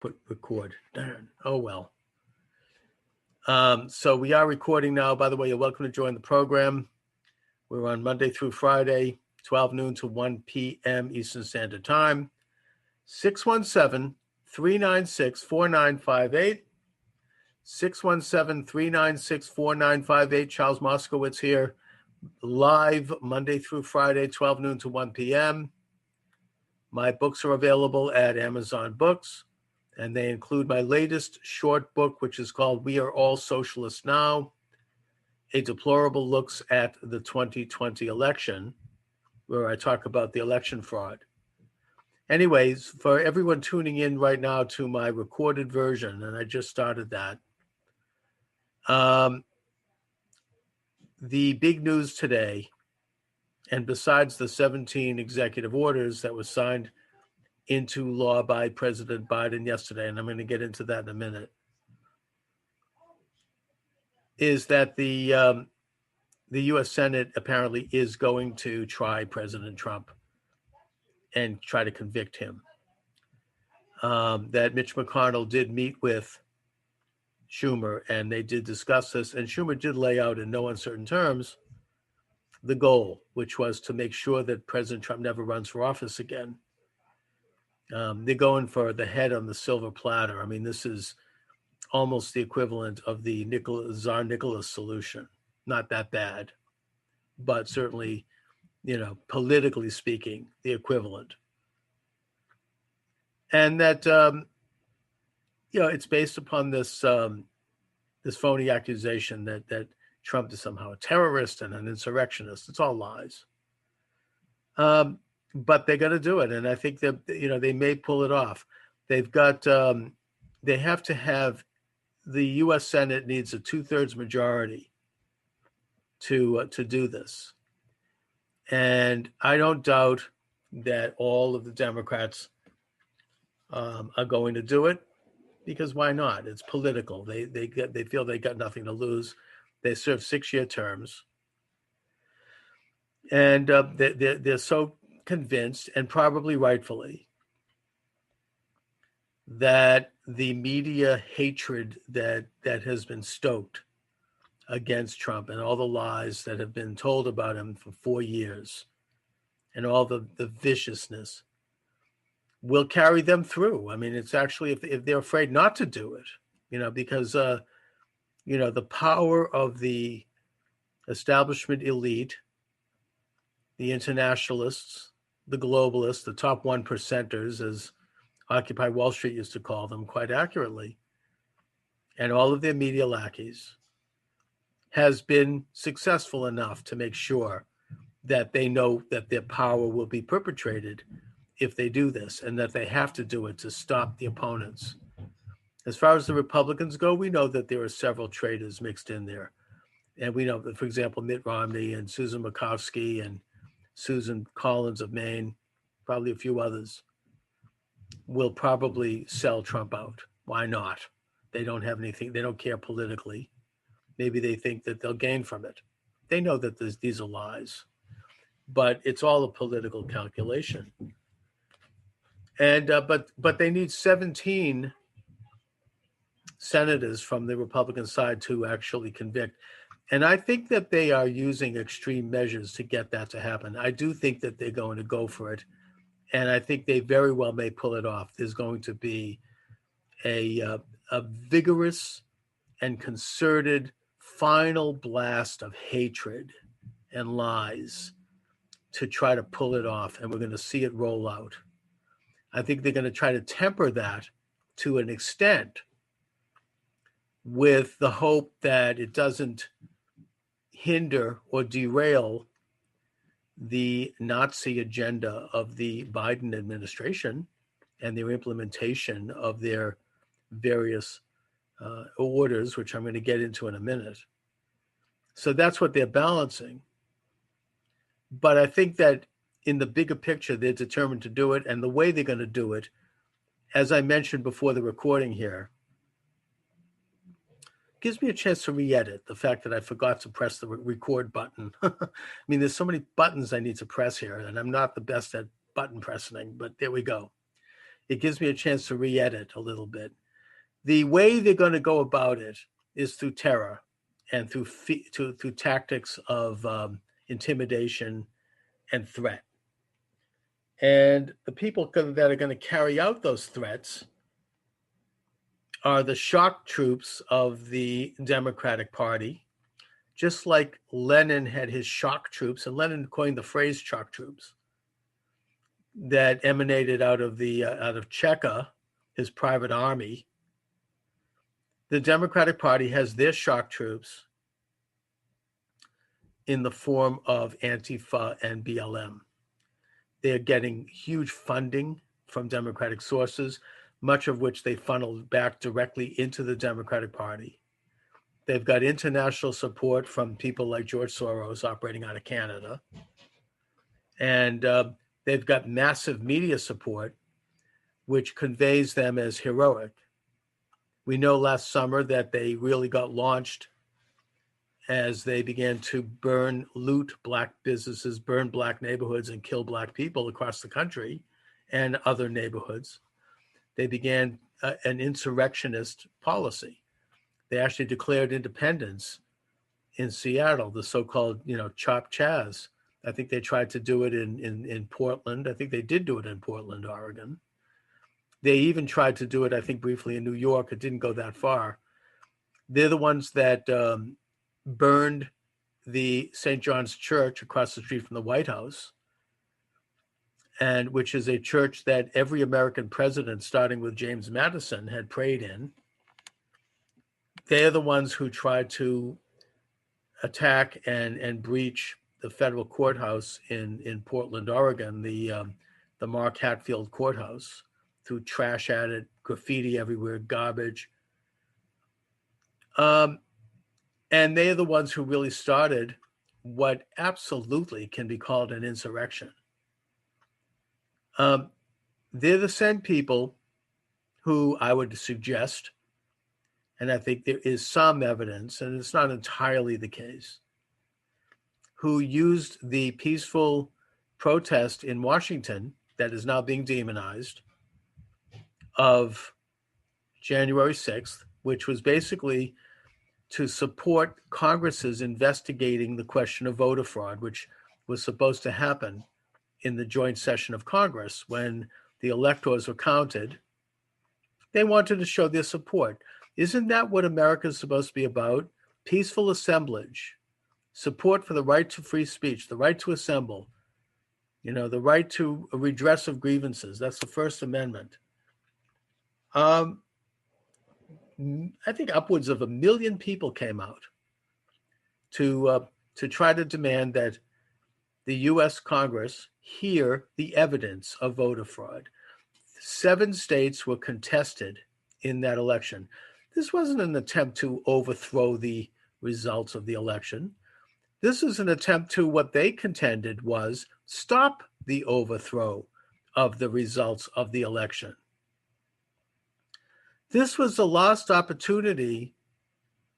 put record. Darn. Oh, well. So we are recording now. By the way, you're welcome to join the program. We're on Monday through Friday, 12 noon to 1 p.m. Eastern Standard Time. 617-396-4958. 617-396-4958. Charles Moscowitz here, live Monday through Friday, 12 noon to 1 p.m. My books are available at Amazon Books, and they include my latest short book, which is called We Are All Socialists Now, A Deplorable Looks at the 2020 Election, where I talk about the election fraud. Anyways, for everyone tuning in right now to my recorded version, and I just started that, the big news today, and besides the 17 executive orders that were signed into law by President Biden yesterday, and I'm going to get into that in a minute, is that the U.S. Senate apparently is going to try President Trump and try to convict him. That Mitch McConnell did meet with Schumer, and they did discuss this, and Schumer did lay out in no uncertain terms the goal, which was to make sure that President Trump never runs for office again. They're going for the head on the silver platter. I mean, this is almost the equivalent of the Tsar Nicholas solution. Not that bad, but certainly, politically speaking, the equivalent. And that, it's based upon this this phony accusation that Trump is somehow a terrorist and an insurrectionist. It's all lies. But they're going to do it, and I think that they may pull it off. They've got they have to have the U.S. Senate needs a 2/3 majority to do this, and I don't doubt that all of the Democrats are going to do it, because why not? It's political. They feel they got nothing to lose. They serve 6-year terms, and they're so convinced, and probably rightfully, that the media hatred that has been stoked against Trump and all the lies that have been told about him for 4 years and all the viciousness will carry them through. I mean, it's actually, if they're afraid not to do it, because, the power of the establishment elite, the internationalists, the globalists, the top 1%ers, as Occupy Wall Street used to call them quite accurately, and all of their media lackeys, has been successful enough to make sure that they know that their power will be perpetrated if they do this, and that they have to do it to stop the opponents. As far as the Republicans go, we know that there are several traitors mixed in there. And we know that, for example, Mitt Romney and Susan Murkowski and Susan Collins of Maine, probably a few others, will probably sell Trump out. Why not? They don't have anything. They don't care politically. Maybe they think that they'll gain from it. They know that these are lies, but it's all a political calculation. And but they need 17 senators from the Republican side to actually convict. And I think that they are using extreme measures to get that to happen. I do think that they're going to go for it. And I think they very well may pull it off. There's going to be a vigorous and concerted final blast of hatred and lies to try to pull it off. And we're going to see it roll out. I think they're going to try to temper that to an extent with the hope that it doesn't hinder or derail the Nazi agenda of the Biden administration and their implementation of their various orders, which I'm going to get into in a minute. So that's what they're balancing. But I think that in the bigger picture, they're determined to do it. And the way they're going to do it, as I mentioned before the recording here, gives me a chance to re-edit the fact that I forgot to press the record button. I mean, there's so many buttons I need to press here, and I'm not the best at button pressing, but there we go. it gives me a chance to re-edit a little bit. The way they're going to go about it is through terror and through tactics of intimidation and threat. And the people that are going to carry out those threats are the shock troops of the Democratic Party, just like Lenin had his shock troops, and Lenin coined the phrase shock troops, that emanated out of Cheka, his private army. The Democratic Party has their shock troops in the form of Antifa and BLM. They're getting huge funding from Democratic sources, much of which they funneled back directly into the Democratic Party. They've got international support from people like George Soros operating out of Canada. And they've got massive media support, which conveys them as heroic. We know last summer that they really got launched as they began to loot black businesses, burn black neighborhoods, and kill black people across the country and other neighborhoods. They began an insurrectionist policy. They actually declared independence in Seattle, the so-called, Chop Chaz. I think they tried to do it in Portland. I think they did do it in Portland, Oregon. They even tried to do it, I think, briefly in New York. It didn't go that far. They're the ones that burned the St. John's Church across the street from the White House, and which is a church that every American president, starting with James Madison, had prayed in. They're the ones who tried to attack and breach the federal courthouse in Portland, Oregon, the Mark Hatfield courthouse, threw trash at it, graffiti everywhere, garbage. And they are the ones who really started what absolutely can be called an insurrection. They're the same people who I would suggest, and I think there is some evidence, and it's not entirely the case, who used the peaceful protest in Washington that is now being demonized of January 6th, which was basically to support Congress's investigating the question of voter fraud, which was supposed to happen in the joint session of Congress when the electors were counted. They wanted to show their support. Isn't that what America is supposed to be about? Peaceful assemblage, support for the right to free speech, the right to assemble, the right to a redress of grievances. That's the First Amendment. I think upwards of 1 million people came out to try to demand that the U.S. Congress hear the evidence of voter fraud. 7 states were contested in that election. This wasn't an attempt to overthrow the results of the election. This is an attempt to, what they contended was, stop the overthrow of the results of the election. This was the lost opportunity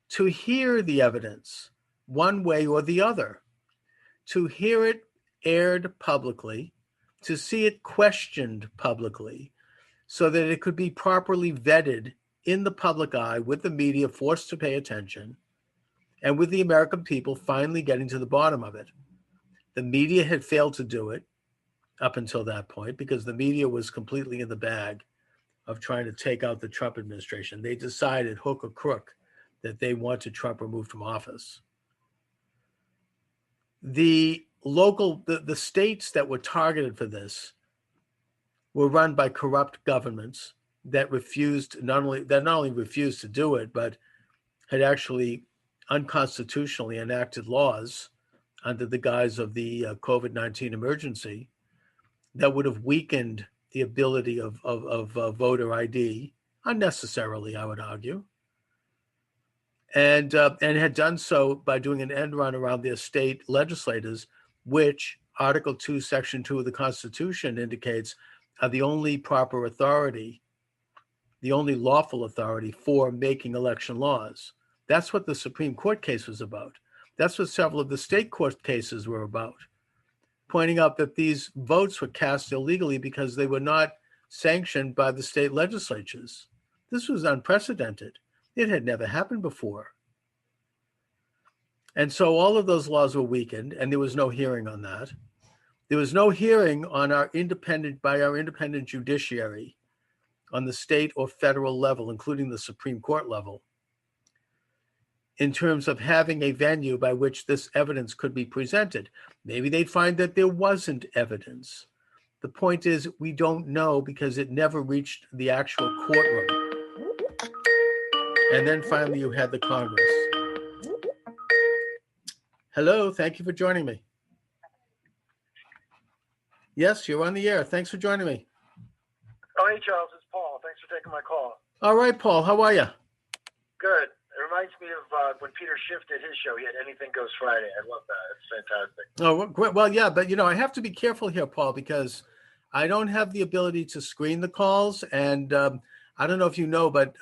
to hear the evidence one way or the other, to hear it aired publicly, to see it questioned publicly, so that it could be properly vetted in the public eye, with the media forced to pay attention, and with the American people finally getting to the bottom of it. The media had failed to do it up until that point because the media was completely in the bag of trying to take out the Trump administration. They decided, hook or crook, that they wanted Trump removed from office. The states that were targeted for this were run by corrupt governments that not only refused to do it, but had actually unconstitutionally enacted laws under the guise of the COVID-19 emergency that would have weakened the ability of voter ID unnecessarily, I would argue, and had done so by doing an end run around their state legislators, which Article 2, Section 2 of the Constitution indicates are the only proper authority, the only lawful authority for making election laws. That's what the Supreme Court case was about. That's what several of the state court cases were about, pointing out that these votes were cast illegally because they were not sanctioned by the state legislatures. This was unprecedented. It had never happened before. And so all of those laws were weakened, and there was no hearing on that. There was no hearing on our independent judiciary on the state or federal level, including the Supreme Court level, in terms of having a venue by which this evidence could be presented. Maybe they'd find that there wasn't evidence. The point is, we don't know because it never reached the actual courtroom. And then finally, you had the Congress. Hello, thank you for joining me. Yes, you're on the air. Thanks for joining me. Oh, hey, Charles, it's Paul. Thanks for taking my call. All right, Paul, how are you? Good. It reminds me of when Peter Schiff did his show. He had Anything Goes Friday. I love that. It's fantastic. Oh, great. Well, yeah, but, I have to be careful here, Paul, because I don't have the ability to screen the calls. And I don't know if you know, but,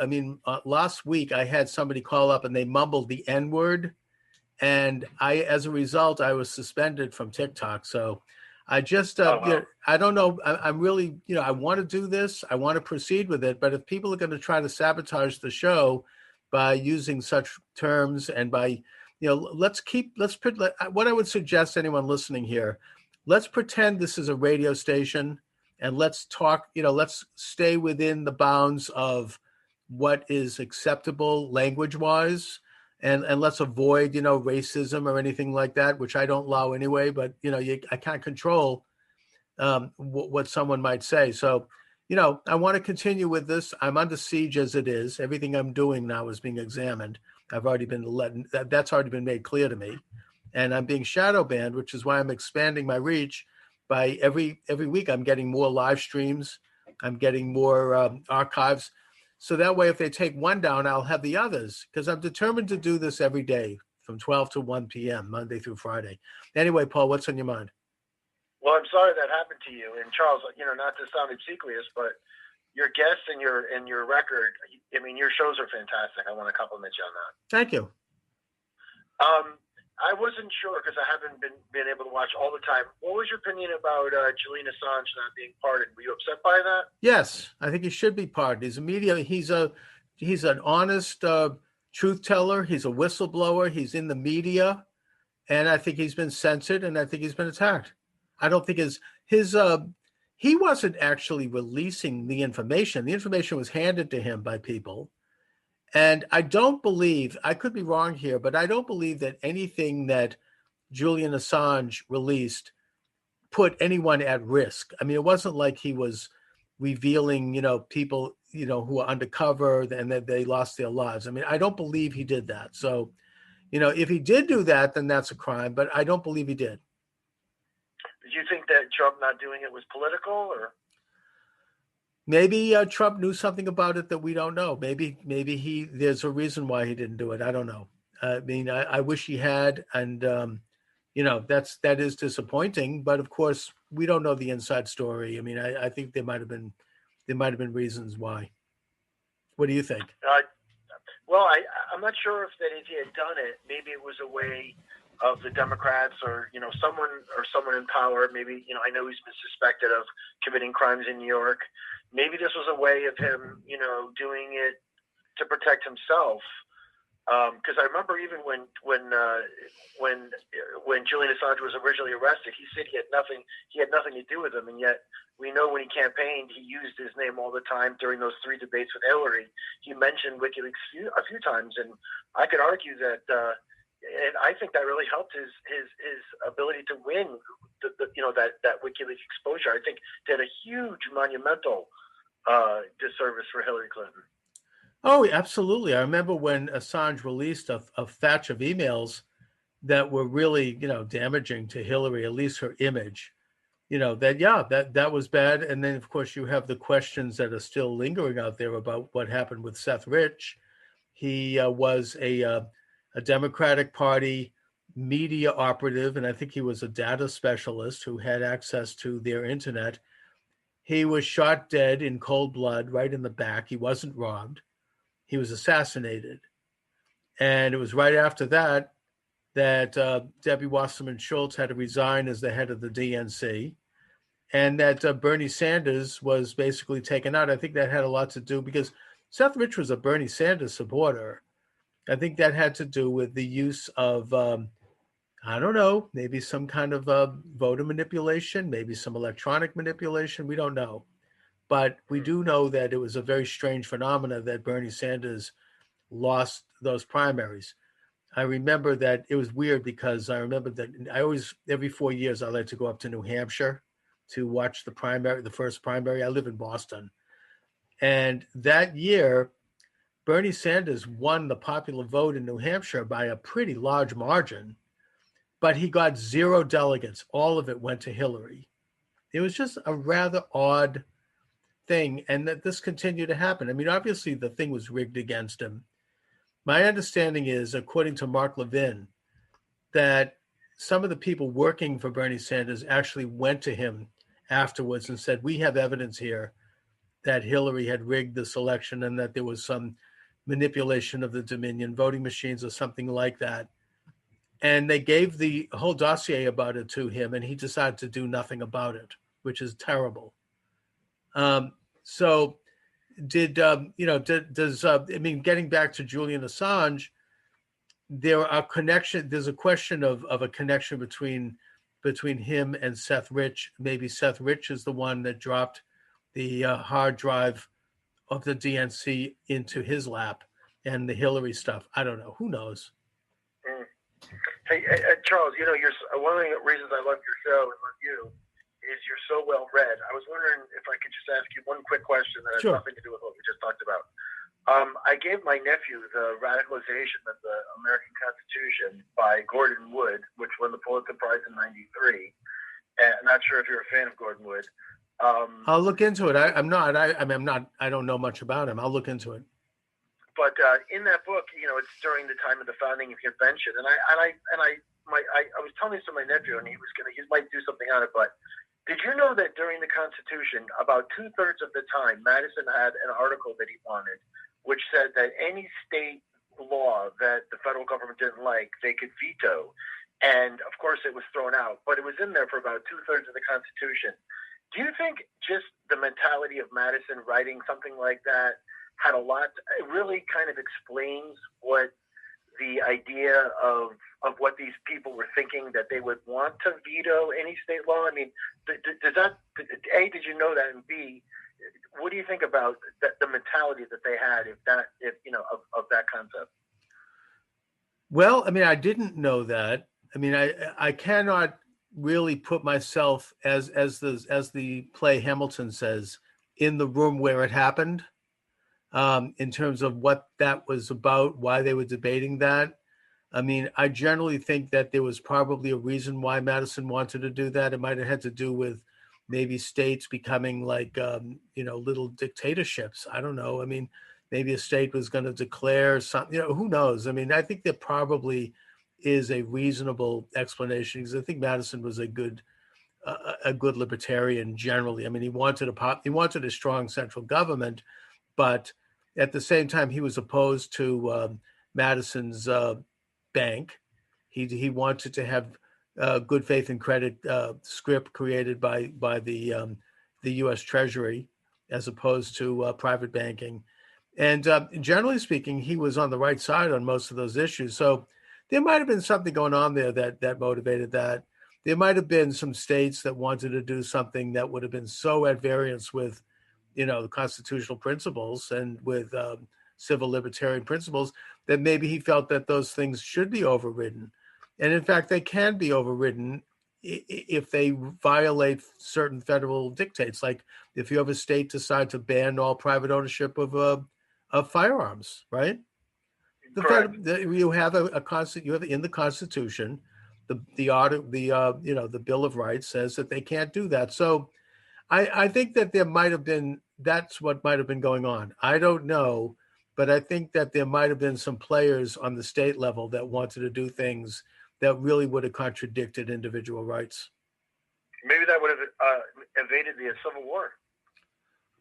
last week I had somebody call up and they mumbled the N-word. And as a result, I was suspended from TikTok. So I just, I don't know. I'm really, I want to do this. I want to proceed with it. But if people are going to try to sabotage the show by using such terms and by, what I would suggest anyone listening here, let's pretend this is a radio station and let's talk, let's stay within the bounds of what is acceptable language-wise. And let's avoid, racism or anything like that, which I don't allow anyway. But, I can't control what someone might say. So, I want to continue with this. I'm under siege as it is. Everything I'm doing now is being examined. I've already been that's already been made clear to me. And I'm being shadow banned, which is why I'm expanding my reach by every week. I'm getting more live streams. I'm getting more archives. So that way, if they take one down, I'll have the others, because I'm determined to do this every day from 12 to 1 p.m., Monday through Friday. Anyway, Paul, what's on your mind? Well, I'm sorry that happened to you. And Charles, not to sound obsequious, but your guests and your record, your shows are fantastic. I want to compliment you on that. Thank you. I wasn't sure because I haven't been able to watch all the time. What was your opinion about Julian Assange not being pardoned? Were you upset by that? Yes, I think he should be pardoned. He's an honest truth teller. He's a whistleblower. He's in the media, and I think he's been censored, and I think he's been attacked. I don't think he wasn't actually releasing the information. The information was handed to him by people. And I don't believe, I could be wrong here, but I don't believe that anything that Julian Assange released put anyone at risk. It wasn't like he was revealing, people, who are undercover and that they lost their lives. I don't believe he did that. So, if he did do that, then that's a crime, but I don't believe he did. Did you think that Trump not doing it was political, or? Maybe Trump knew something about it that we don't know. Maybe there's a reason why he didn't do it. I don't know. I wish he had, and that is disappointing. But of course, we don't know the inside story. I think there might have been reasons why. What do you think? Well, I'm not sure if he had done it, maybe it was a way of the Democrats or someone in power. Maybe I know he's been suspected of committing crimes in New York. Maybe this was a way of him, doing it to protect himself. Because I remember even when Julian Assange was originally arrested, he said he had nothing to do with him, and yet we know when he campaigned, he used his name all the time during those 3 debates with Hillary. He mentioned WikiLeaks a few times, and I could argue that, and I think that really helped his ability to win that WikiLeaks exposure. I think did a huge monumental disservice for Hillary Clinton. Oh, absolutely. I remember when Assange released a thatch of emails that were really, damaging to Hillary, at least her image, that was bad. And then, of course, you have the questions that are still lingering out there about what happened with Seth Rich. He was a Democratic Party media operative, and I think he was a data specialist who had access to their internet. He was shot dead in cold blood right in the back. He wasn't robbed. He was assassinated. And it was right after that Debbie Wasserman Schultz had to resign as the head of the DNC. and that Bernie Sanders was basically taken out. I think that had a lot to do because Seth Rich was a Bernie Sanders supporter. I think that had to do with the use of, I don't know, maybe some kind of voter manipulation, maybe some electronic manipulation. We don't know. But we do know that it was a very strange phenomena that Bernie Sanders lost those primaries. I remember that it was weird because I remember that I always, every 4 years, I like to go up to New Hampshire to watch the primary, the first primary. I live in Boston. And that year, Bernie Sanders won the popular vote in New Hampshire by a pretty large margin, but he got 0 delegates. All of it went to Hillary. It was just a rather odd thing, and that this continued to happen. I mean, obviously, the thing was rigged against him. My understanding is, according to Mark Levin, that some of the people working for Bernie Sanders actually went to him afterwards and said, we have evidence here that Hillary had rigged this election and that there was some manipulation of the Dominion voting machines or something like that. And they gave the whole dossier about it to him, and he decided to do nothing about it, which is terrible. So did, does, I mean, getting back to Julian Assange, there's a question of a connection between him and Seth Rich. Maybe Seth Rich is the one that dropped the hard drive of the DNC into his lap and the Hillary stuff. I don't know. Who knows? Hey, Charles, you're one of the reasons I love your show and love you is you're so well read. I was wondering if I could just ask you one quick question that has Sure. nothing to do with what we just talked about. I gave my nephew The Radicalization of the American Constitution by Gordon Wood, which won the Pulitzer Prize in '93. And I'm not sure if you're a fan of Gordon Wood. I'll look into it. I'm not. I don't know much about him. I'll look into it. But in that book, it's during the time of the founding of the convention, and I was telling this to my nephew, and he might do something on it. But did you know that during the Constitution, about 2/3 of the time, Madison had an article that he wanted, which said that any state law that the federal government didn't like, they could veto. And of course, it was thrown out, but it was in there for about 2/3 of the Constitution. Do you think just the mentality of Madison writing something like that had a lot? It really kind of explains what the idea of what these people were thinking, that they would want to veto any state law. I mean, does that, A, did you know that, and B, what do you think about the mentality that they had of that concept? Well, I mean, I didn't know that. I mean, I cannot really put myself, as the play Hamilton says, in the room where it happened, in terms of what that was about, why they were debating that. I mean, I generally think that there was probably a reason why Madison wanted to do that. It might have had to do with maybe states becoming like, little dictatorships. I don't know. I mean, maybe a state was going to declare something, who knows? I mean, I think there probably is a reasonable explanation, because I think Madison was a good libertarian generally. I mean, he wanted a strong central government, but at the same time, he was opposed to Madison's bank. He wanted to have good faith and credit script created by the U.S. Treasury, as opposed to private banking. And generally speaking, he was on the right side on most of those issues. So there might have been something going on there that motivated that. There might have been some states that wanted to do something that would have been so at variance with, the constitutional principles and with civil libertarian principles, that maybe he felt that those things should be overridden. And in fact, they can be overridden if they violate certain federal dictates. Like if you have a state decide to ban all private ownership of firearms, right? You have you have in the Constitution, the Bill of Rights says that they can't do that. So I think that there might have been, that's what might have been going on. I don't know, but I think that there might have been some players on the state level that wanted to do things that really would have contradicted individual rights. Maybe that would have evaded the Civil War.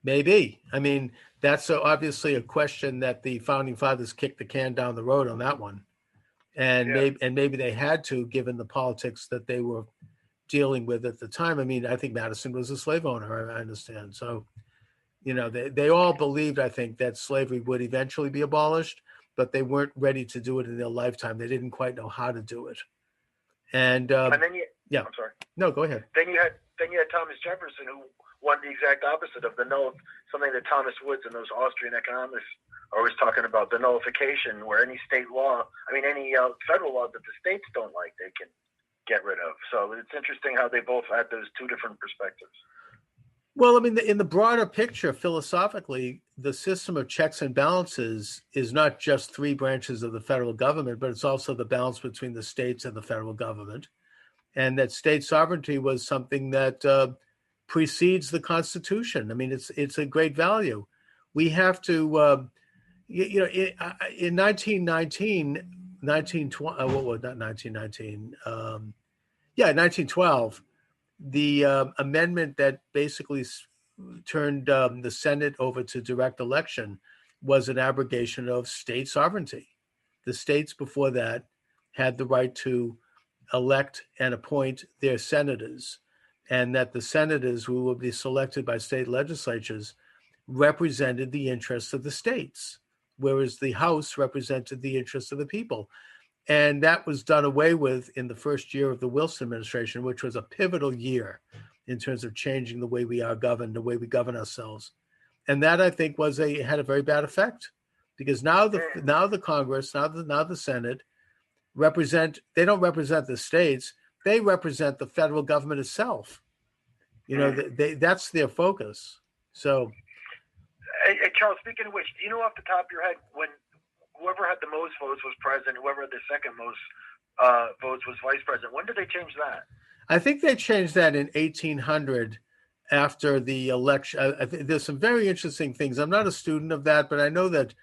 Maybe. I mean, that's obviously a question that the founding fathers kicked the can down the road on that one. And maybe they had to, given the politics that they were dealing with at the time. I mean, I think Madison was a slave owner, I understand. So, they all believed, I think, that slavery would eventually be abolished, but they weren't ready to do it in their lifetime. They didn't quite know how to do it. And then yeah, I'm sorry. No, go ahead. Then you had Thomas Jefferson, who wanted the exact opposite of the null, something that Thomas Woods and those Austrian economists are always talking about, the nullification, where any state law, any federal law that the states don't like, they can get rid of. So it's interesting how they both had those two different perspectives. Well, I mean, in the broader picture, philosophically, the system of checks and balances is not just three branches of the federal government, but it's also the balance between the states and the federal government. And that state sovereignty was something that precedes the Constitution. I mean, it's a great value. We have to, in 1919, 1912, the amendment that basically turned the Senate over to direct election was an abrogation of state sovereignty. The states before that had the right to elect and appoint their senators, and that the senators who would be selected by state legislatures represented the interests of the states, whereas the House represented the interests of the people. And that was done away with in the first year of the Wilson administration, which was a pivotal year in terms of changing the way we are governed, the way we govern ourselves. And that, I think, had a very bad effect, because now the Congress, now the Senate they don't represent the states, they represent the federal government itself. That's their focus. So, hey, Charles, speaking of which, do you know off the top of your head when whoever had the most votes was president, whoever had the second most votes was vice president? When did they change that? I think they changed that in 1800 after the election. There's some very interesting things. I'm not a student of that, but I know that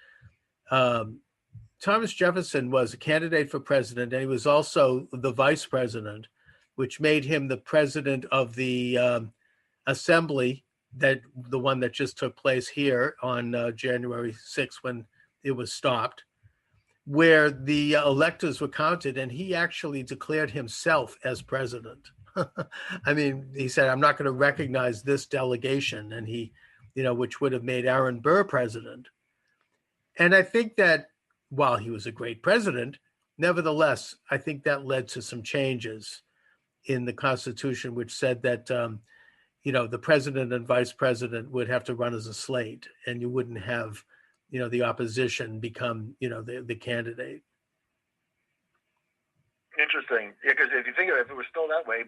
Thomas Jefferson was a candidate for president, and he was also the vice president, which made him the president of the assembly, the one that just took place here on January 6th when it was stopped, where the electors were counted, and he actually declared himself as president. I mean, he said, I'm not going to recognize this delegation, and which would have made Aaron Burr president. And I think that while he was a great president, nevertheless, I think that led to some changes in the Constitution, which said that, the president and vice president would have to run as a slate, and you wouldn't have the opposition become, the candidate. Interesting. Yeah, because if you think of it, if it was still that way,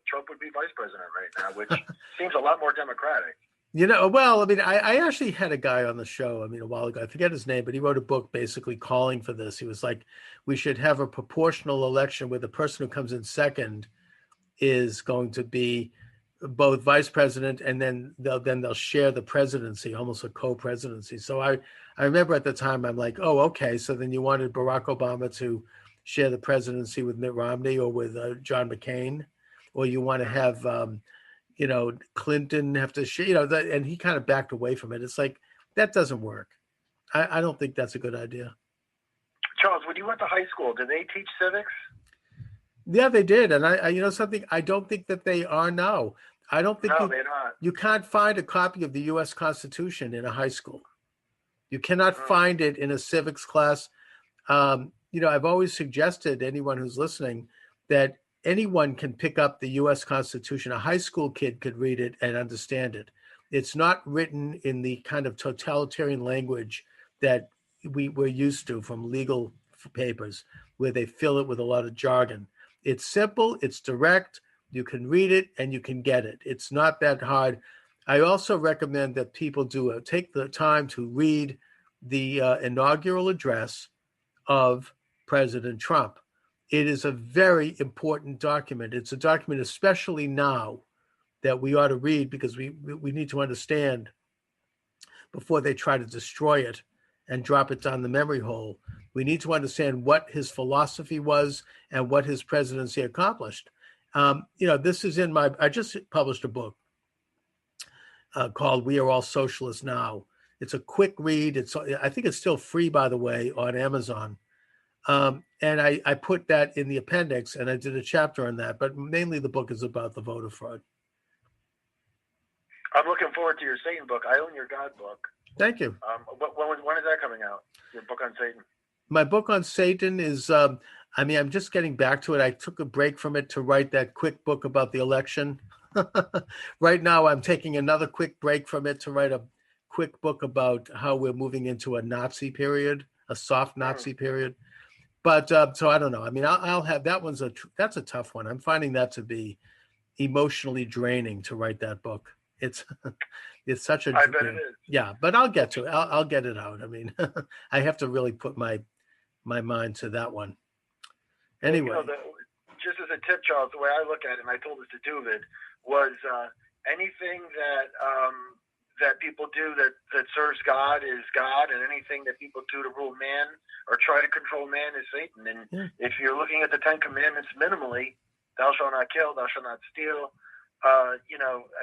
Trump would be vice president right now, which seems a lot more democratic. Well, I mean, I actually had a guy on the show, a while ago. I forget his name, but he wrote a book basically calling for this. He was like, we should have a proportional election where the person who comes in second is going to be both vice president, and then they'll share the presidency, almost a co-presidency. So I remember at the time, I'm like, oh, okay. So then you wanted Barack Obama to share the presidency with Mitt Romney or with John McCain, or you want to have, Clinton have to share, and he kind of backed away from it. It's like, that doesn't work. I don't think that's a good idea. Charles, when you went to high school, did they teach civics? Yeah, they did. And I something, I don't think that they are now. I don't think they're not. You can't find a copy of the U.S. Constitution in a high school. You cannot find it in a civics class. I've always suggested to anyone who's listening that anyone can pick up the U.S. Constitution. A high school kid could read it and understand it. It's not written in the kind of totalitarian language that we're used to from legal papers, where they fill it with a lot of jargon. It's simple, it's direct, you can read it and you can get it. It's not that hard. I also recommend that people take the time to read the inaugural address of President Trump. It is a very important document. It's a document, especially now, that we ought to read, because we need to understand before they try to destroy it and drop it down the memory hole. We need to understand what his philosophy was and what his presidency accomplished. This is I just published a book called We Are All Socialists Now. It's a quick read. I think it's still free, by the way, on Amazon. And I put that in the appendix, and I did a chapter on that. But mainly, the book is about the voter fraud. I'm looking forward to your Satan book. I own your God book. Thank you. When is that coming out? Your book on Satan. My book on Satan is. I'm just getting back to it. I took a break from it to write that quick book about the election. Right now, I'm taking another quick break from it to write a quick book about how we're moving into a Nazi period, a soft Nazi period. But so I don't know. I mean, I'll have that one's that's a tough one. I'm finding that to be emotionally draining to write that book. It's such a. I bet it is. Yeah, but I'll get to it. I'll get it out. I mean, I have to really put my mind to that one. Anyway, just as a tip, Charles, the way I look at it, and I told this to David, was anything that people do that serves God is God, and anything that people do to rule man or try to control man is Satan. And if you're looking at the Ten Commandments minimally, thou shalt not kill, thou shalt not steal. I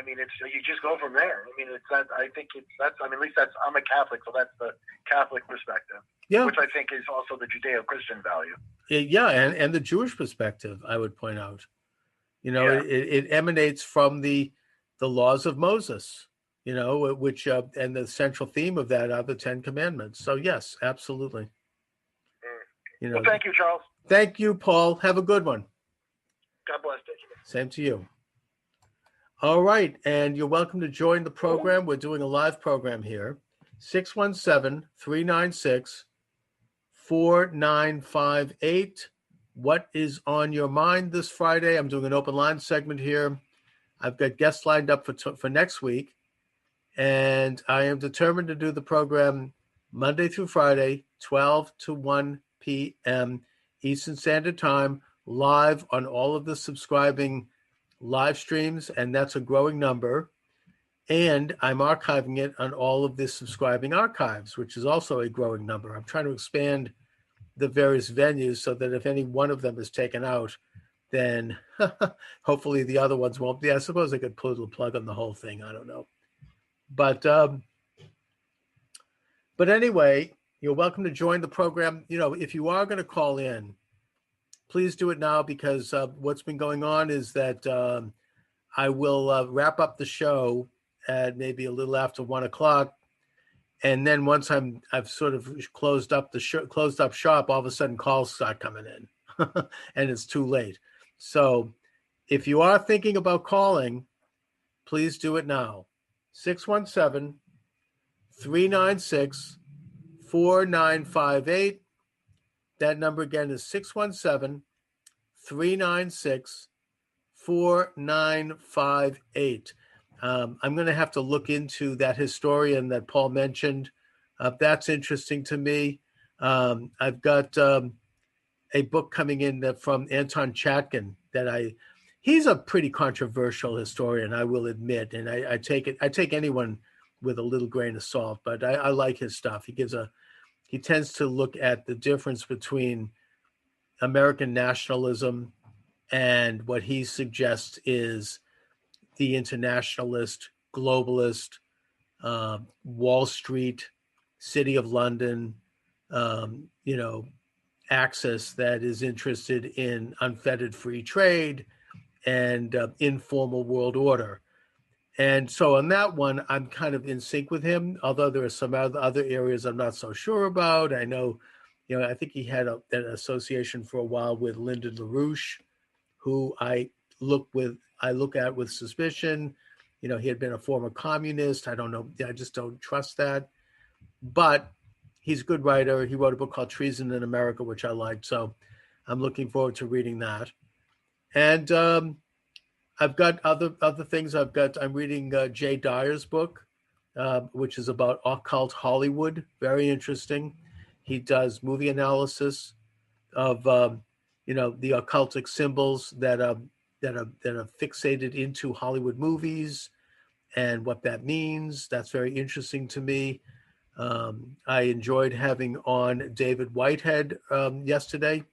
mean, you just go from there. I mean, at least I'm a Catholic, so that's the Catholic perspective, which I think is also the Judeo-Christian value. Yeah, and the Jewish perspective, I would point out. It emanates from the laws of Moses, which and the central theme of that are the Ten Commandments. So yes, absolutely. Well, thank you, Charles. Thank you, Paul. Have a good one. God bless you. Same to you. All right, and you're welcome to join the program. We're doing a live program here. 617-396-4958. What is on your mind this Friday? I'm doing an open line segment here. I've got guests lined up for next week, and I am determined to do the program Monday through Friday, 12 to 1 p.m. Eastern Standard Time, live on all of the subscribing live streams, and that's a growing number. And I'm archiving it on all of the subscribing archives, which is also a growing number. I'm trying to expand the various venues so that if any one of them is taken out, then hopefully the other ones won't be. I suppose I could put a plug on the whole thing. I don't know. But anyway, you're welcome to join the program. If you are going to call in, please do it now, because what's been going on is that I will wrap up the show at maybe a little after 1:00, and then once I've sort of closed up shop, all of a sudden calls start coming in, and it's too late. So, if you are thinking about calling, please do it now. 617-396-4958. That number again is 617-396-4958. I'm going to have to look into that historian that Paul mentioned. That's interesting to me. I've got a book coming in from Anton Chatkin he's a pretty controversial historian, I will admit, and I take anyone with a little grain of salt, but I like his stuff. He tends to look at the difference between American nationalism and what he suggests is the internationalist, globalist, Wall Street, City of London, axis that is interested in unfettered free trade and informal world order. And so on that one, I'm kind of in sync with him, although there are some other areas I'm not so sure about. I know, I think he had an association for a while with Lyndon LaRouche, who I look at with suspicion. He had been a former communist. I don't know. I just don't trust that. But he's a good writer. He wrote a book called Treason in America, which I liked. So I'm looking forward to reading that. And I've got other things. I'm reading Jay Dyer's book, which is about occult Hollywood. Very interesting. He does movie analysis of the occultic symbols that are fixated into Hollywood movies and what that means. That's very interesting to me. I enjoyed having on David Whitehead yesterday,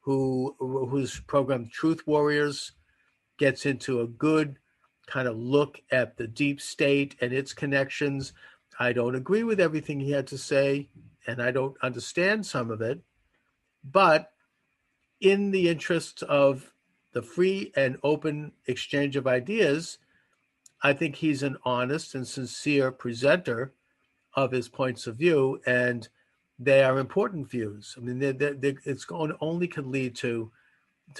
whose program Truth Warriors gets into a good kind of look at the deep state and its connections. I don't agree with everything he had to say, and I don't understand some of it, But in the interest of the free and open exchange of ideas, I think he's an honest and sincere presenter of his points of view, and they are important views. I mean, it's going only can lead to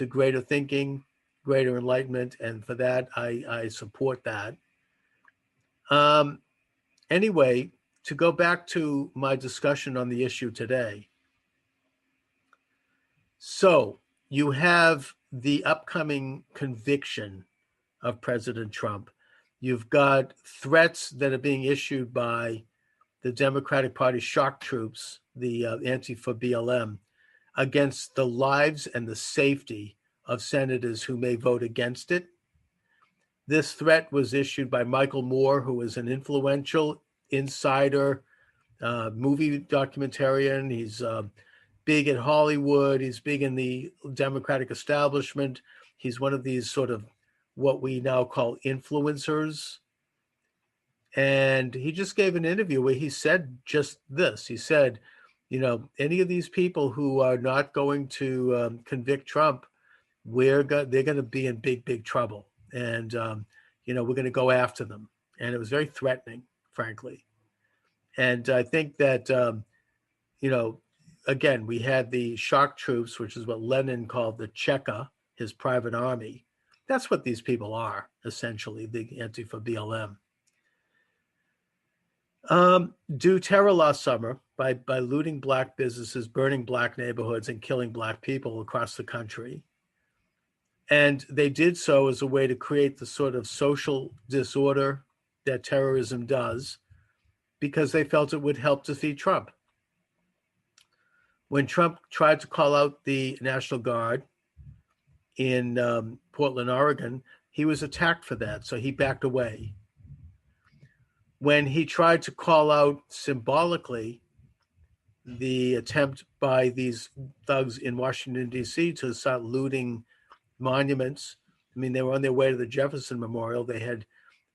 greater thinking, greater enlightenment, and for that, I support that. Anyway, to go back to my discussion on the issue today. So you have the upcoming conviction of President Trump. You've got threats that are being issued by the Democratic Party shock troops, the Antifa BLM, against the lives and the safety of senators who may vote against it. This threat was issued by Michael Moore, who is an influential insider, movie documentarian. He's big in Hollywood. He's big in the Democratic establishment. He's one of these sort of what we now call influencers. And he just gave an interview where he said just this. He said, any of these people who are not going to convict Trump, they're going to be in big, big trouble. And, we're going to go after them. And it was very threatening, frankly. And I think that, again, we had the shock troops, which is what Lenin called the Cheka, his private army. That's what these people are, essentially, the Antifa BLM. Do terror last summer by looting black businesses, burning black neighborhoods, and killing black people across the country. And they did so as a way to create the sort of social disorder that terrorism does, because they felt it would help defeat Trump. When Trump tried to call out the National Guard in Portland, Oregon, he was attacked for that, so he backed away. When he tried to call out symbolically the attempt by these thugs in Washington, D.C. to start looting monuments, I mean, they were on their way to the Jefferson Memorial. They had,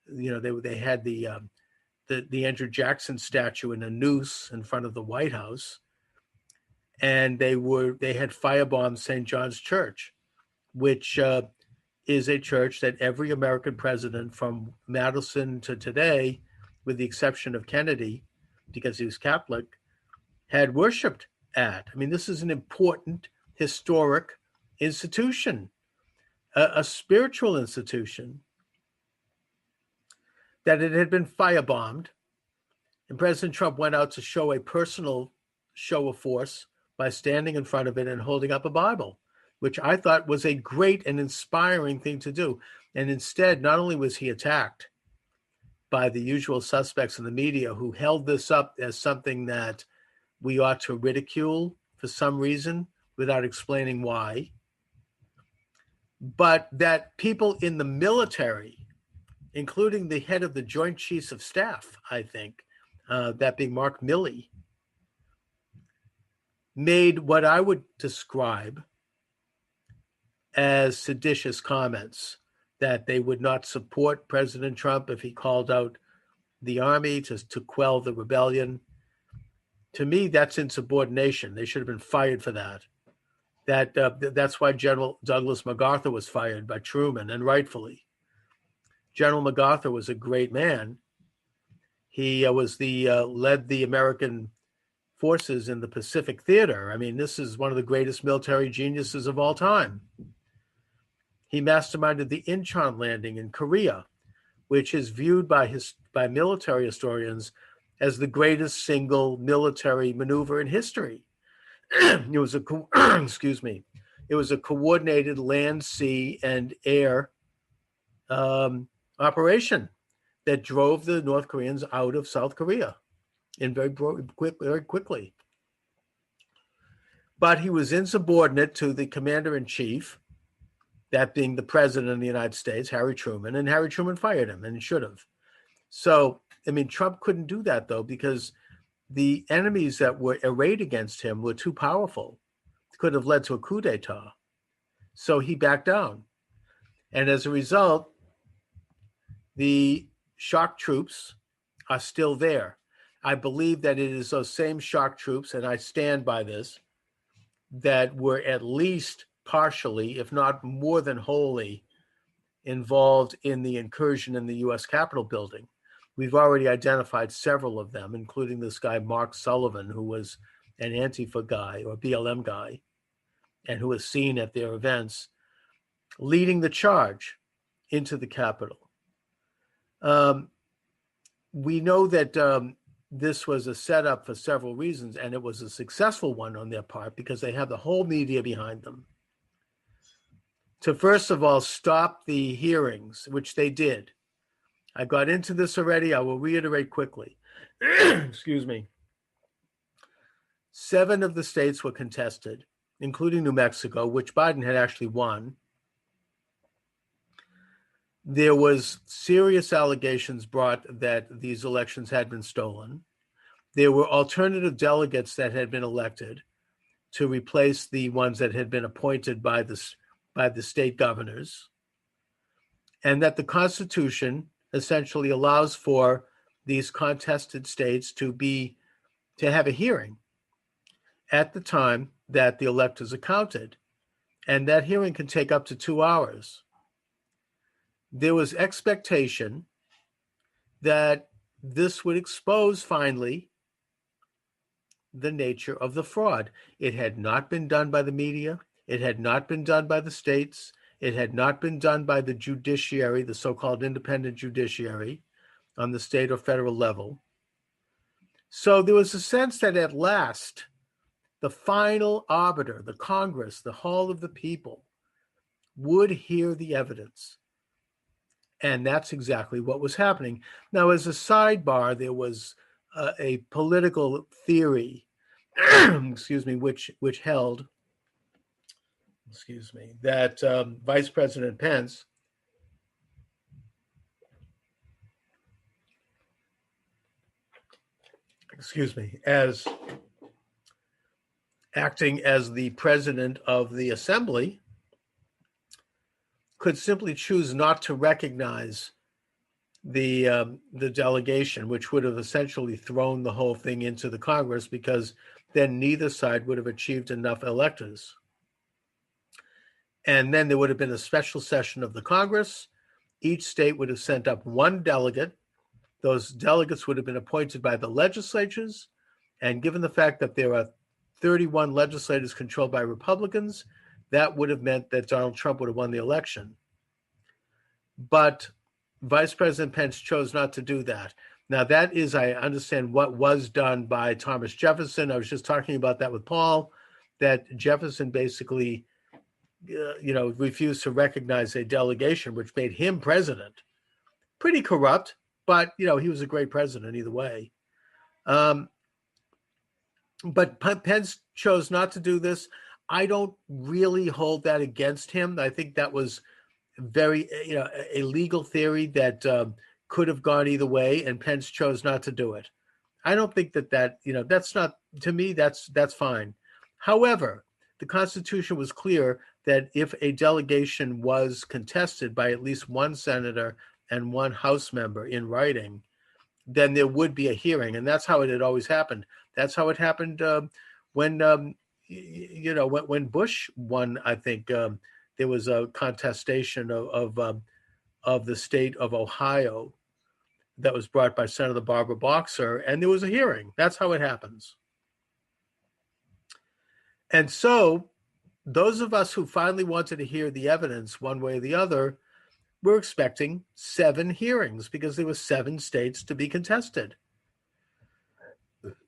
they had the Andrew Jackson statue in a noose in front of the White House, and they had firebombed St. John's Church, which is a church that every American president from Madison to today, with the exception of Kennedy, because he was Catholic, had worshipped at. I mean, this is an important historic institution, a spiritual institution, that it had been firebombed. And President Trump went out to show a personal show of force by standing in front of it and holding up a Bible, which I thought was a great and inspiring thing to do. And instead, not only was he attacked by the usual suspects in the media who held this up as something that we ought to ridicule for some reason without explaining why, but that people in the military, including the head of the Joint Chiefs of Staff, I think, that being Mark Milley, made what I would describe as seditious comments, that they would not support President Trump if he called out the army to quell the rebellion. To me, that's insubordination. They should have been fired for that. That's why General Douglas MacArthur was fired by Truman, and rightfully. General MacArthur was a great man. He led the American forces in the Pacific Theater. I mean, this is one of the greatest military geniuses of all time. He masterminded the Incheon landing in Korea, which is viewed by military historians as the greatest single military maneuver in history. It was It was a coordinated land, sea, and air operation that drove the North Koreans out of South Korea very quickly. But he was insubordinate to the commander-in-chief, that being the president of the United States, Harry Truman, and Harry Truman fired him, and he should have. So, I mean, Trump couldn't do that, though, because the enemies that were arrayed against him were too powerful. It could have led to a coup d'etat. So he backed down. And as a result, the shock troops are still there. I believe that it is those same shock troops, and I stand by this, that were at least partially, if not more than wholly, involved in the incursion in the U.S. Capitol building. We've already identified several of them, including this guy, Mark Sullivan, who was an Antifa guy or BLM guy, and who was seen at their events leading the charge into the Capitol. We know that this was a setup for several reasons, and it was a successful one on their part because they have the whole media behind them. To first of all, stop the hearings, which they did. I got into this already. I will reiterate quickly. Excuse me. 7 of the states were contested, including New Mexico, which Biden had actually won. There was serious allegations brought that these elections had been stolen. There were alternative delegates that had been elected to replace the ones that had been appointed by the state governors, and that the Constitution essentially allows for these contested states to have a hearing at the time that the electors are counted, and that hearing can take up to 2 hours. There was expectation that this would expose finally the nature of the fraud. It had not been done by the media. It had not been done by the states. It had not been done by the judiciary, the so-called independent judiciary on the state or federal level. So there was a sense that at last, the final arbiter, the Congress, the Hall of the People, would hear the evidence. And that's exactly what was happening. Now, as a sidebar, there was a political theory, excuse me, which held, that Vice President Pence as acting as the president of the assembly, could simply choose not to recognize the delegation, which would have essentially thrown the whole thing into the Congress, because then neither side would have achieved enough electors. And then there would have been a special session of the Congress. Each state would have sent up one delegate. Those delegates would have been appointed by the legislatures. And given the fact that there are 31 legislators controlled by Republicans, that would have meant that Donald Trump would have won the election. But Vice President Pence chose not to do that. Now, that is, I understand, what was done by Thomas Jefferson. I was just talking about that with Paul, that Jefferson basically, refused to recognize a delegation, which made him president. Pretty corrupt, but, he was a great president either way. But Pence chose not to do this. I don't really hold that against him. I think that was very, a legal theory that could have gone either way, and Pence chose not to do it. I don't think that that's not, to me, that's fine. However, the Constitution was clear that if a delegation was contested by at least one senator and one House member in writing, then there would be a hearing, and that's how it had always happened. That's how it happened when Bush won. I think there was a contestation of the state of Ohio that was brought by Senator Barbara Boxer, and there was a hearing. That's how it happens. And so those of us who finally wanted to hear the evidence one way or the other were expecting 7 hearings because there were 7 states to be contested.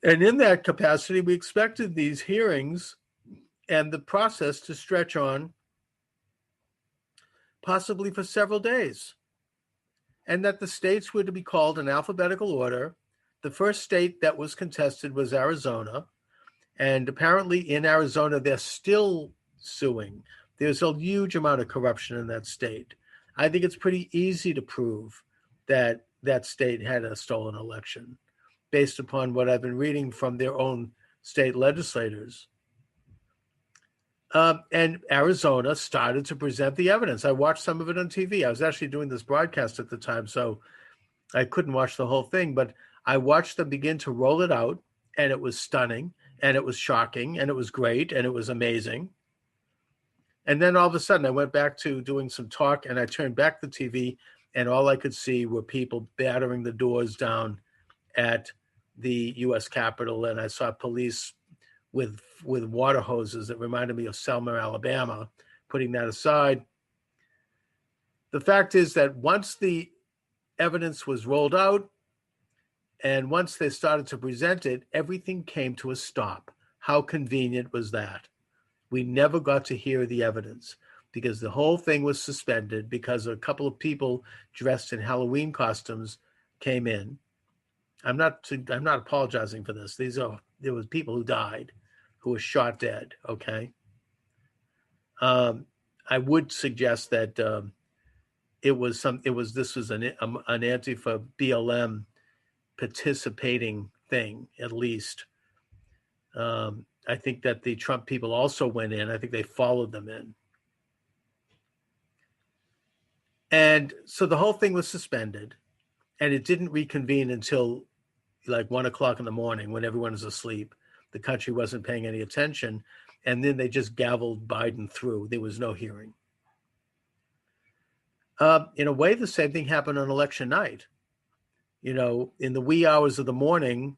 And in that capacity, we expected these hearings and the process to stretch on possibly for several days, and that the states were to be called in alphabetical order. The first state that was contested was Arizona, and apparently in Arizona, they're still suing. There's a huge amount of corruption in that state. I think it's pretty easy to prove that that state had a stolen election based upon what I've been reading from their own state legislators. And Arizona started to present the evidence. I watched some of it on TV. I was actually doing this broadcast at the time, so I couldn't watch the whole thing, but I watched them begin to roll it out, and it was stunning. and it was shocking, and it was great, and it was amazing. And then all of a sudden, I went back to doing some talk, and I turned back the TV, and all I could see were people battering the doors down at the U.S. Capitol, and I saw police with water hoses that reminded me of Selma, Alabama. Putting that aside, the fact is that once the evidence was rolled out and once they started to present it, everything came to a stop. How convenient was that? We never got to hear the evidence because the whole thing was suspended because a couple of people dressed in Halloween costumes came in. I'm not apologizing for this. There was people who died, who were shot dead. Okay. I would suggest that this was an Antifa BLM participating thing, at least. I think that the Trump people also went in. I think they followed them in. And so the whole thing was suspended, and it didn't reconvene until like 1:00 in the morning when everyone was asleep. The country wasn't paying any attention. And then they just gavelled Biden through. There was no hearing. In a way, the same thing happened on election night. In the wee hours of the morning,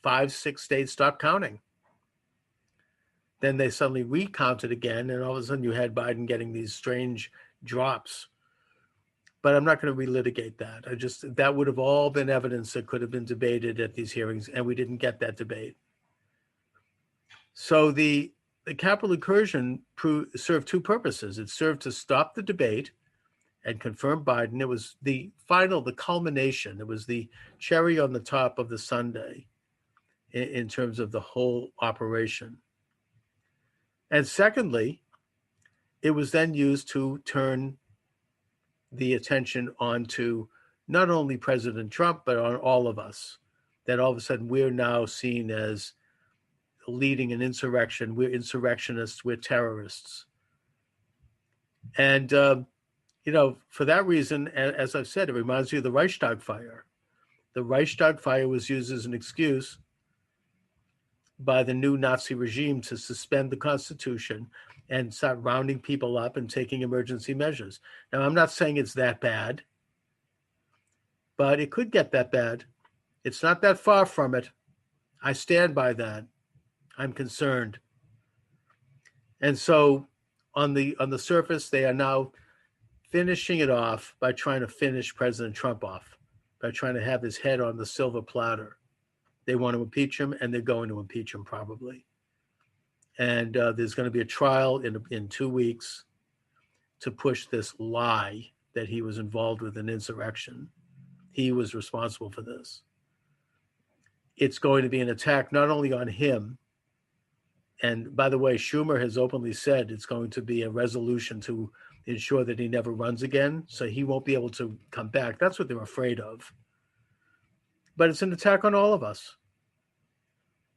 5-6 states stopped counting. Then they suddenly recounted again, and all of a sudden you had Biden getting these strange drops. But I'm not going to relitigate that. That would have all been evidence that could have been debated at these hearings, and we didn't get that debate. So the Capitol incursion served two purposes. It served to stop the debate and confirm Biden. It was the culmination. It was the cherry on the top of the sundae in terms of the whole operation. And secondly, it was then used to turn the attention onto not only President Trump, but on all of us, that all of a sudden we're now seen as leading an insurrection. We're insurrectionists. We're terrorists. And, for that reason, as I've said, it reminds me of the Reichstag fire. The Reichstag fire was used as an excuse by the new Nazi regime to suspend the Constitution and start rounding people up and taking emergency measures. Now, I'm not saying it's that bad, but it could get that bad. It's not that far from it. I stand by that. I'm concerned. And so on the surface, they are now finishing it off by trying to finish President Trump off, by trying to have his head on the silver platter. They want to impeach him, and they're going to impeach him probably. And there's going to be a trial in 2 weeks to push this lie that he was involved with an insurrection. He was responsible for this. It's going to be an attack not only on him, and by the way, Schumer has openly said it's going to be a resolution to ensure that he never runs again, so he won't be able to come back. That's what they're afraid of. But it's an attack on all of us.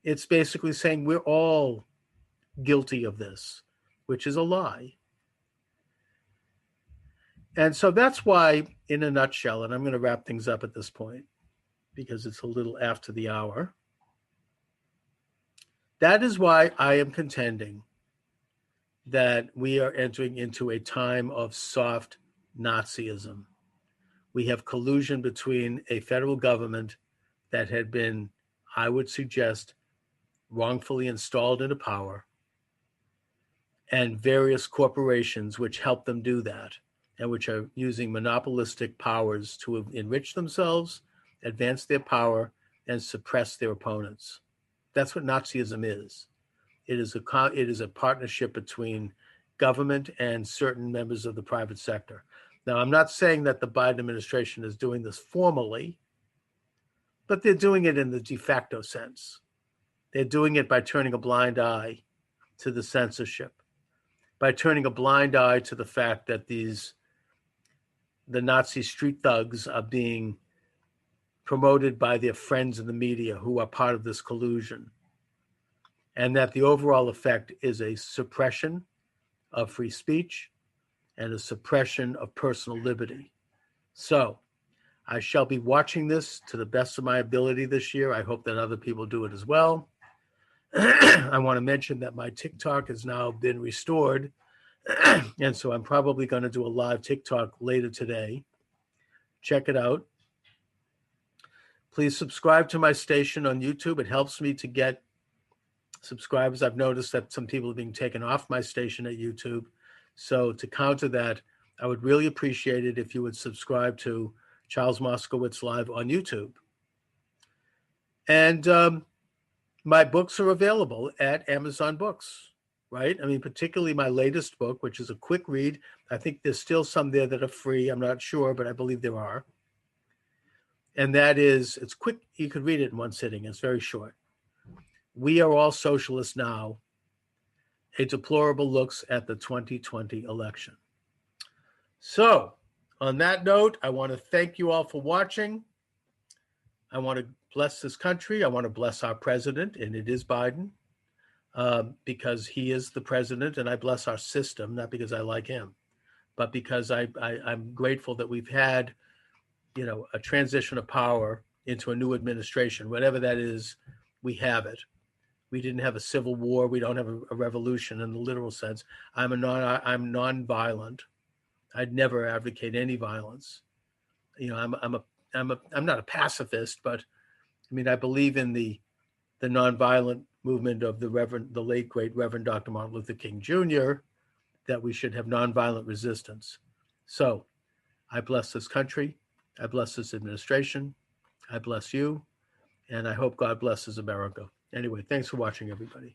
It's basically saying we're all guilty of this, which is a lie. And so that's why, in a nutshell, and I'm going to wrap things up at this point because it's a little after the hour. That is why I am contending that we are entering into a time of soft Nazism. We have collusion between a federal government that had been, I would suggest, wrongfully installed into power, and various corporations which help them do that, and which are using monopolistic powers to enrich themselves, advance their power, and suppress their opponents. That's what Nazism is. It is a partnership between government and certain members of the private sector. Now, I'm not saying that the Biden administration is doing this formally, but they're doing it in the de facto sense. They're doing it by turning a blind eye to the censorship, by turning a blind eye to the fact that the Nazi street thugs are being promoted by their friends in the media who are part of this collusion, and that the overall effect is a suppression of free speech and a suppression of personal liberty. So I shall be watching this to the best of my ability this year. I hope that other people do it as well. I want to mention that my TikTok has now been restored. And so I'm probably going to do a live TikTok later today. Check it out. Please subscribe to my station on YouTube. It helps me to get subscribers. I've noticed that some people are being taken off my station at YouTube. So to counter that, I would really appreciate it if you would subscribe to Charles Moscowitz Live on YouTube. And my books are available at Amazon Books, right? I mean, particularly my latest book, which is a quick read. I think there's still some there that are free. I'm not sure, but I believe there are. And that is, it's quick. You could read it in one sitting. It's very short. We Are All Socialists Now, a deplorable looks at the 2020 election. So on that note, I want to thank you all for watching. I want to bless this country. I want to bless our president, and it is Biden, because he is the president, and I bless our system, not because I like him, but because I'm grateful that we've had, a transition of power into a new administration. Whatever that is, we have it. We didn't have a civil war. We don't have a revolution in the literal sense. I'm nonviolent. I'd never advocate any violence. I'm not a pacifist, but I mean, I believe in the nonviolent movement of the late great Reverend Dr. Martin Luther King Jr., that we should have nonviolent resistance. So I bless this country. I bless this administration. I bless you. And I hope God blesses America. Anyway, thanks for watching, everybody.